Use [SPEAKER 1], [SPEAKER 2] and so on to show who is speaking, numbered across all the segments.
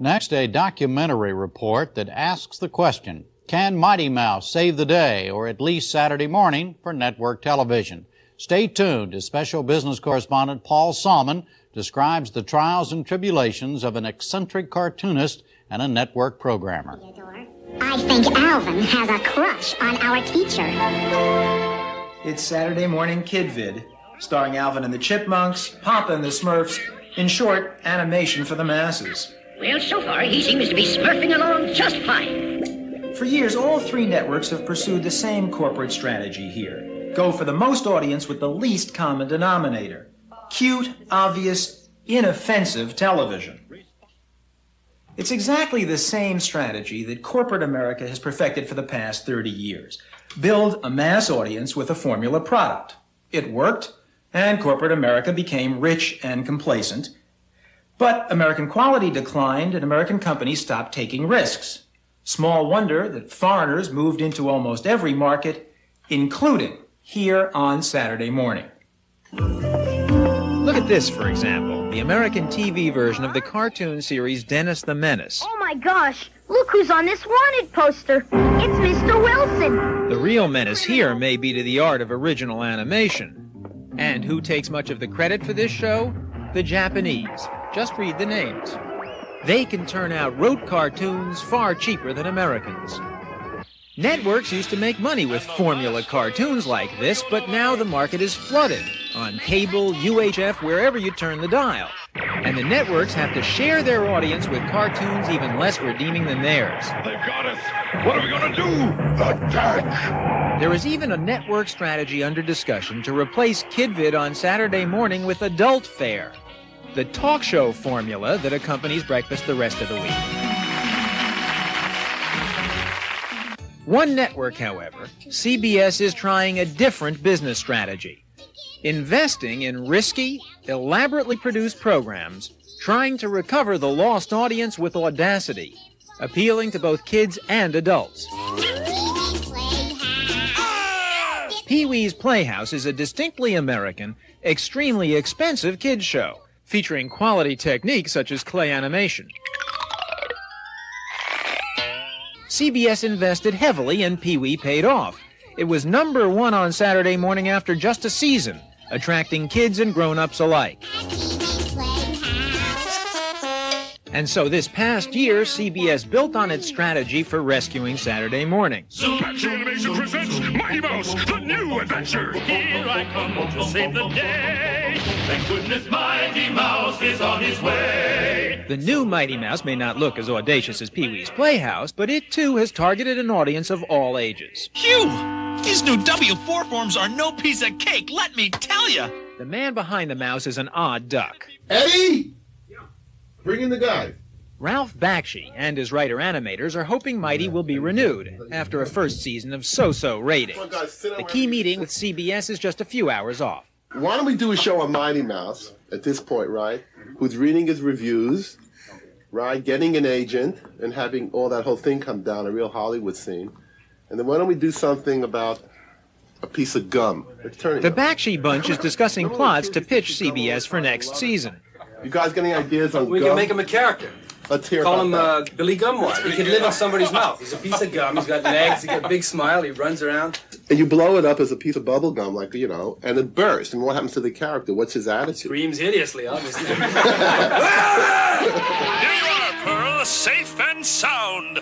[SPEAKER 1] Next, a documentary report that asks the question, can Mighty Mouse save the day, or at least Saturday morning, for network television? Stay tuned as special business correspondent Paul Salmon describes the trials and tribulations of an eccentric cartoonist and a network programmer.
[SPEAKER 2] I think Alvin has a crush on our teacher.
[SPEAKER 3] It's Saturday Morning Kid Vid, starring Alvin and the Chipmunks, Papa and the Smurfs. In short, animation for the masses.
[SPEAKER 4] Well, so far, he seems to be smurfing along just fine.
[SPEAKER 3] For years, all three networks have pursued the same corporate strategy here. Go for the most audience with the least common denominator. Cute, obvious, inoffensive television. It's exactly the same strategy that corporate America has perfected for the past 30 years. Build a mass audience with a formula product. It worked, and corporate America became rich and complacent. But American quality declined, and American companies stopped taking risks. Small wonder that foreigners moved into almost every market, including here on Saturday morning.
[SPEAKER 5] Look at this, for example, the American TV version of the cartoon series Dennis the Menace.
[SPEAKER 6] Oh my gosh, look who's on this wanted poster. It's Mr. Wilson.
[SPEAKER 5] The real menace here may be to the art of original animation. And who takes much of the credit for this show? The Japanese. Just read the names. They can turn out rote cartoons far cheaper than Americans. Networks used to make money with formula cartoons like this, but now the market is flooded on cable, UHF, wherever you turn the dial. And the networks have to share their audience with cartoons even less redeeming than theirs.
[SPEAKER 7] They've got us! What are we going to do? Attack!
[SPEAKER 5] There is even a network strategy under discussion to replace KidVid on Saturday morning with adult fare, the talk show formula that accompanies breakfast the rest of the week. One network, however, CBS, is trying a different business strategy, investing in risky, elaborately produced programs, trying to recover the lost audience with audacity, appealing to both kids and adults. Pee-wee's Playhouse is a distinctly American, extremely expensive kids show, featuring quality techniques such as clay animation. CBS invested heavily and Pee-wee paid off. It was #1 on Saturday morning after just a season, attracting kids and grown-ups alike. And so this past year, CBS built on its strategy for rescuing Saturday morning.
[SPEAKER 7] Bakshi Animation presents Mighty Mouse, the new adventure.
[SPEAKER 8] Here I come to save the day. Thank goodness Mighty Mouse is on his way.
[SPEAKER 5] The new Mighty Mouse may not look as audacious as Pee-wee's Playhouse, but it too has targeted an audience of all ages.
[SPEAKER 9] Phew! These new W4 forms are no piece of cake, let me tell you.
[SPEAKER 5] The man behind the mouse is an odd duck.
[SPEAKER 10] Eddie! Bring in the guy.
[SPEAKER 5] Ralph Bakshi and his writer-animators are hoping Mighty will be renewed after a first season of so-so ratings. The key meeting with CBS is just a few hours off.
[SPEAKER 10] Why don't we do a show on Mighty Mouse at this point, right? Who's reading his reviews, right? Getting an agent and having all that whole thing come down, a real Hollywood scene. And then why don't we do something about a piece of gum?
[SPEAKER 5] The Bakshi bunch is discussing plots to pitch CBS for next season.
[SPEAKER 10] You guys got any ideas on
[SPEAKER 11] We
[SPEAKER 10] gum?
[SPEAKER 11] can make him a character.
[SPEAKER 10] Let's hear
[SPEAKER 11] Call
[SPEAKER 10] about
[SPEAKER 11] him Billy Gumwad. He can live in somebody's mouth. He's a piece of gum. He's got legs. He's got a big smile. He runs around.
[SPEAKER 10] And you blow it up as a piece of bubble gum, like, you know, and it bursts. And what happens to the character? What's his attitude?
[SPEAKER 11] Screams hideously, obviously.
[SPEAKER 8] Here you are, Pearl, safe and sound.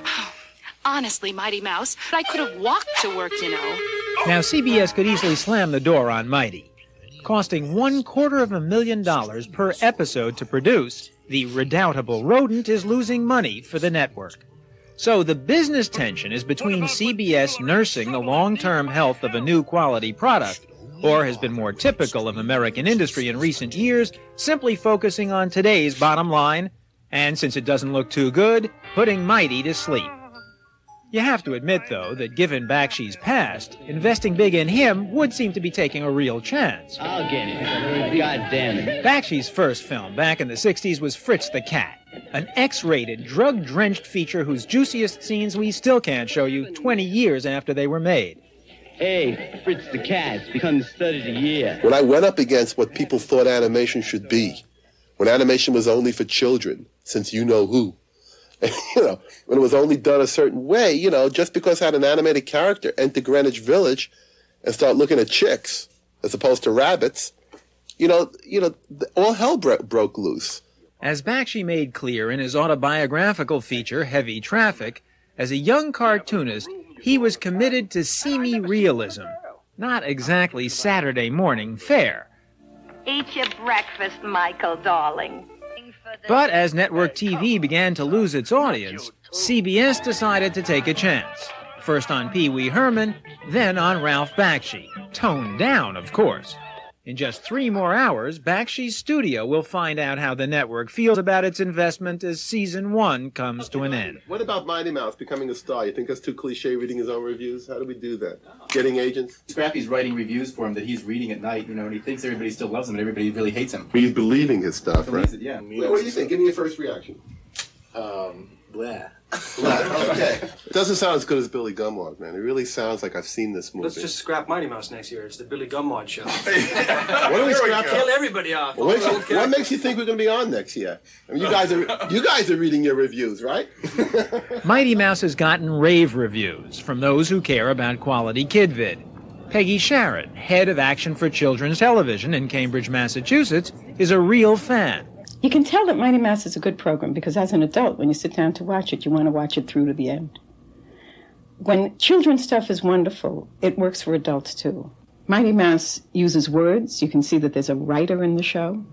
[SPEAKER 12] Honestly, Mighty Mouse, I could have walked to work, you know.
[SPEAKER 5] Now, CBS could easily slam the door on Mighty. Costing $250,000 per episode to produce, the redoubtable rodent is losing money for the network. So the business tension is between CBS nursing the long-term health of a new quality product, or has been more typical of American industry in recent years, simply focusing on today's bottom line, and since it doesn't look too good, putting Mighty to sleep. You have to admit, though, that given Bakshi's past, investing big in him would seem to be taking a real chance.
[SPEAKER 13] I'll get it. God damn it.
[SPEAKER 5] Bakshi's first film back in the 60s was Fritz the Cat, an X-rated, drug-drenched feature whose juiciest scenes we still can't show you 20 years after they were made.
[SPEAKER 13] Hey, Fritz the Cat's become the stud of the year.
[SPEAKER 10] When I went up against what people thought animation should be, when animation was only for children, since you know who, when it was only done a certain way, just because I had an animated character enter Greenwich Village and start looking at chicks as opposed to rabbits, all hell broke loose.
[SPEAKER 5] As Bakshi made clear in his autobiographical feature, Heavy Traffic, as a young cartoonist, he was committed to seamy realism, not exactly Saturday morning fare.
[SPEAKER 6] Eat your breakfast, Michael, darling.
[SPEAKER 5] But as network TV began to lose its audience, CBS decided to take a chance. First on Pee Wee Herman, then on Ralph Bakshi. Toned down, of course. In just 3 more hours, Bakshi's studio will find out how the network feels about its investment as season 1 comes to an end.
[SPEAKER 10] What about Mighty Mouse becoming a star? You think that's too cliche, reading his own reviews? How do we do that? Getting agents?
[SPEAKER 11] Scrappy's writing reviews for him that he's reading at night, and he thinks everybody still loves him and everybody really hates him.
[SPEAKER 10] He's believing his stuff, right?
[SPEAKER 11] It, yeah.
[SPEAKER 10] What do you think? Give me your first reaction.
[SPEAKER 11] Blah.
[SPEAKER 10] Okay. It doesn't sound as good as Billy Gumwad, man. It really sounds like I've seen this movie.
[SPEAKER 11] Let's just scrap Mighty Mouse next year. It's the Billy Gumwad show.
[SPEAKER 10] What do we scrap?
[SPEAKER 11] Kill everybody off.
[SPEAKER 10] What makes you think we're going to be on next year? I mean, you guys are reading your reviews, right?
[SPEAKER 5] Mighty Mouse has gotten rave reviews from those who care about quality kid vid. Peggy Sharon, head of Action for Children's Television in Cambridge, Massachusetts, is a real fan.
[SPEAKER 14] You can tell that Mighty Mouse is a good program because as an adult, when you sit down to watch it, you want to watch it through to the end. When children's stuff is wonderful, it works for adults too. Mighty Mouse uses words. You can see that there's a writer in the show.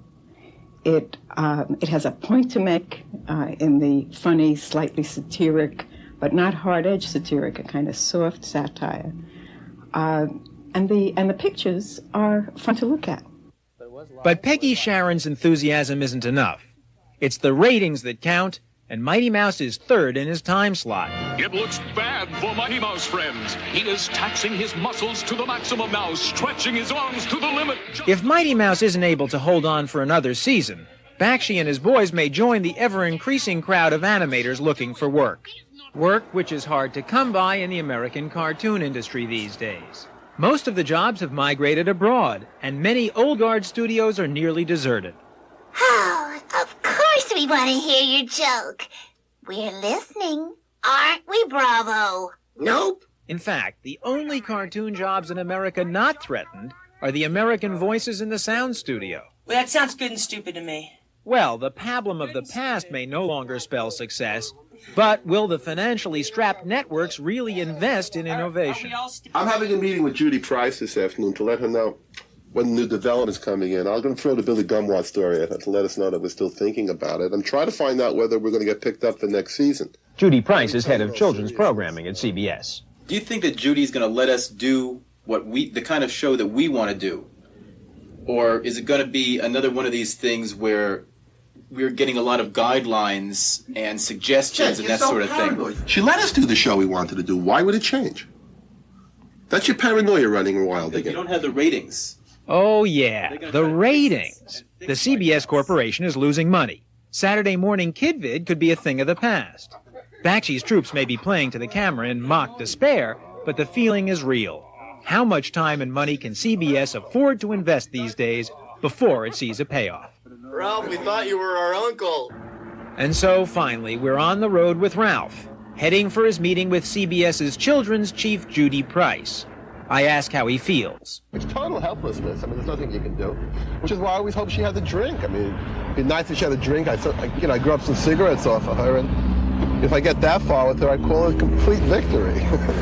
[SPEAKER 14] It has a point to make in the funny, slightly satiric, but not hard-edged satiric, a kind of soft satire. And the pictures are fun to look at.
[SPEAKER 5] But Peggy Sharon's enthusiasm isn't enough. It's the ratings that count, and Mighty Mouse is third in his time slot.
[SPEAKER 8] It looks bad for Mighty Mouse, friends. He is taxing his muscles to the maximum now, stretching his arms to the limit.
[SPEAKER 5] If Mighty Mouse isn't able to hold on for another season, Bakshi and his boys may join the ever-increasing crowd of animators looking for work. Work which is hard to come by in the American cartoon industry these days. Most of the jobs have migrated abroad, and many old guard studios are nearly deserted.
[SPEAKER 2] Oh, of course we want to hear your joke. We're listening, aren't we, Bravo?
[SPEAKER 11] Nope.
[SPEAKER 5] In fact, the only cartoon jobs in America not threatened are the American voices in the sound studio.
[SPEAKER 15] Well, that sounds good and stupid to me.
[SPEAKER 5] Well, the pablum of the past may no longer spell success, but will the financially strapped networks really invest in innovation?
[SPEAKER 10] I'm having a meeting with Judy Price this afternoon to let her know when new development's coming in. I'm going to throw the Billy Gumwad story at her to let us know that we're still thinking about it and try to find out whether we're going to get picked up for next season.
[SPEAKER 16] Judy Price is head of children's programming at CBS.
[SPEAKER 11] Do you think that Judy's going to let us do the kind of show that we want to do? Or is it going to be another one of these things where we're getting a lot of guidelines and suggestions and that sort of thing?
[SPEAKER 10] She let us do the show we wanted to do. Why would it change? That's your paranoia running wild again.
[SPEAKER 11] You don't have the ratings.
[SPEAKER 5] Oh, yeah, the ratings. The CBS Corporation is losing money. Saturday morning kid vid could be a thing of the past. Bakshi's troops may be playing to the camera in mock despair, but the feeling is real. How much time and money can CBS afford to invest these days before it sees a payoff?
[SPEAKER 11] Ralph, we thought you were our uncle.
[SPEAKER 5] And so, finally, we're on the road with Ralph, heading for his meeting with CBS's children's chief, Judy Price. I ask how he feels.
[SPEAKER 10] It's total helplessness. I mean, there's nothing you can do, which is why I always hope she had a drink. I mean, it'd be nice if she had a drink. I grew up some cigarettes off of her, and if I get that far with her, I call it a complete victory.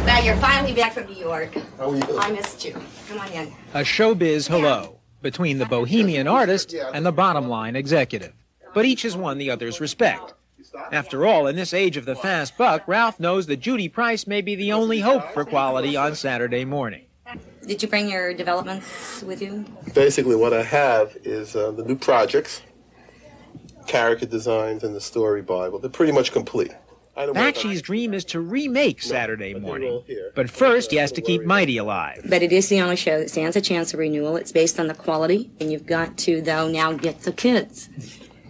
[SPEAKER 17] Now you're finally back from New York.
[SPEAKER 10] How are you?
[SPEAKER 17] I missed you. Come on in.
[SPEAKER 5] A showbiz hello between the bohemian artist and the bottom-line executive. But each has won the other's respect. After all, in this age of the fast buck, Ralph knows that Judy Price may be the only hope for quality on Saturday morning.
[SPEAKER 17] Did you bring your developments with you?
[SPEAKER 10] Basically, what I have is the new projects, character designs, and the story Bible. They're pretty much complete.
[SPEAKER 5] Bakshi's dream is to remake Saturday morning, but first he has to keep Mighty alive.
[SPEAKER 17] But it is the only show that stands a chance of renewal. It's based on the quality, and you've got to, though, now get the kids.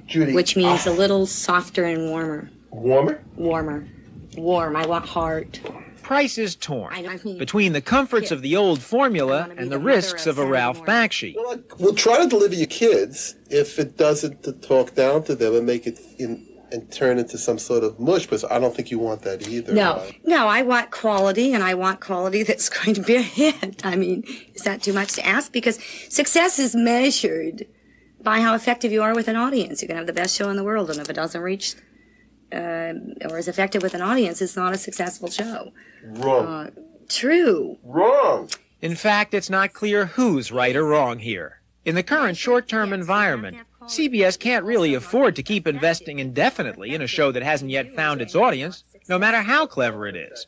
[SPEAKER 10] Judy,
[SPEAKER 17] which means a little softer and warmer.
[SPEAKER 10] Warmer?
[SPEAKER 17] Warmer. Warm. I want heart.
[SPEAKER 5] Price is torn between the comforts of the old formula and the risks of a Ralph Bakshi.
[SPEAKER 10] Well, we'll try to deliver you kids if it doesn't talk down to them and make it and turn into some sort of mush, but I don't think you want that either.
[SPEAKER 17] No,
[SPEAKER 10] right?
[SPEAKER 17] no, I want quality, and I want quality that's going to be a hit. I mean, is that too much to ask? Because success is measured by how effective you are with an audience. You can have the best show in the world, and if it doesn't reach or is effective with an audience, it's not a successful show.
[SPEAKER 10] Wrong.
[SPEAKER 17] True.
[SPEAKER 10] Wrong.
[SPEAKER 5] In fact, it's not clear who's right or wrong here. In the current short-term environment, CBS can't really afford to keep investing indefinitely in a show that hasn't yet found its audience, no matter how clever it is.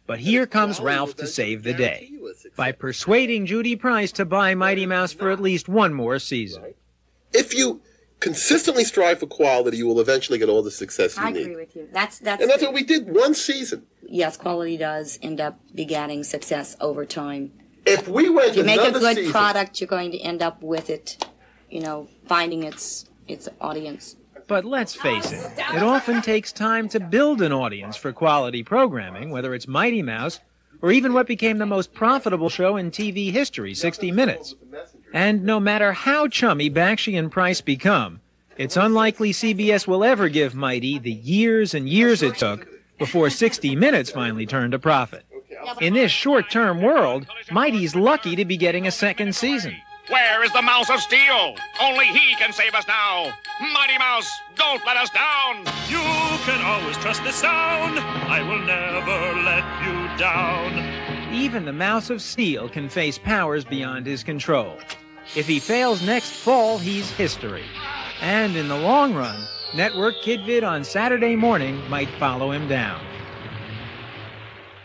[SPEAKER 5] But here comes Ralph to save the day by persuading Judy Price to buy Mighty Mouse for at least one more season.
[SPEAKER 10] If you consistently strive for quality, you will eventually get all the success you need.
[SPEAKER 17] I agree with you. That's
[SPEAKER 10] what we did one season.
[SPEAKER 17] Yes, quality does end up begetting success over time.
[SPEAKER 10] If we went
[SPEAKER 17] If you make a good
[SPEAKER 10] season,
[SPEAKER 17] product, you're going to end up with it, finding its audience.
[SPEAKER 5] But let's face it, it often takes time to build an audience for quality programming, whether it's Mighty Mouse or even what became the most profitable show in TV history, 60 Minutes. And no matter how chummy Bakshi and Price become, it's unlikely CBS will ever give Mighty the years and years it took before 60 Minutes finally turned a profit. In this short-term world, Mighty's lucky to be getting a second season.
[SPEAKER 8] Where is the Mouse of Steel? Only he can save us now. Mighty Mouse, don't let us down.
[SPEAKER 18] You can always trust the sound. I will never let you down.
[SPEAKER 5] Even the Mouse of Steel can face powers beyond his control. If he fails next fall, he's history. And in the long run, Network Kidvid on Saturday morning might follow him down.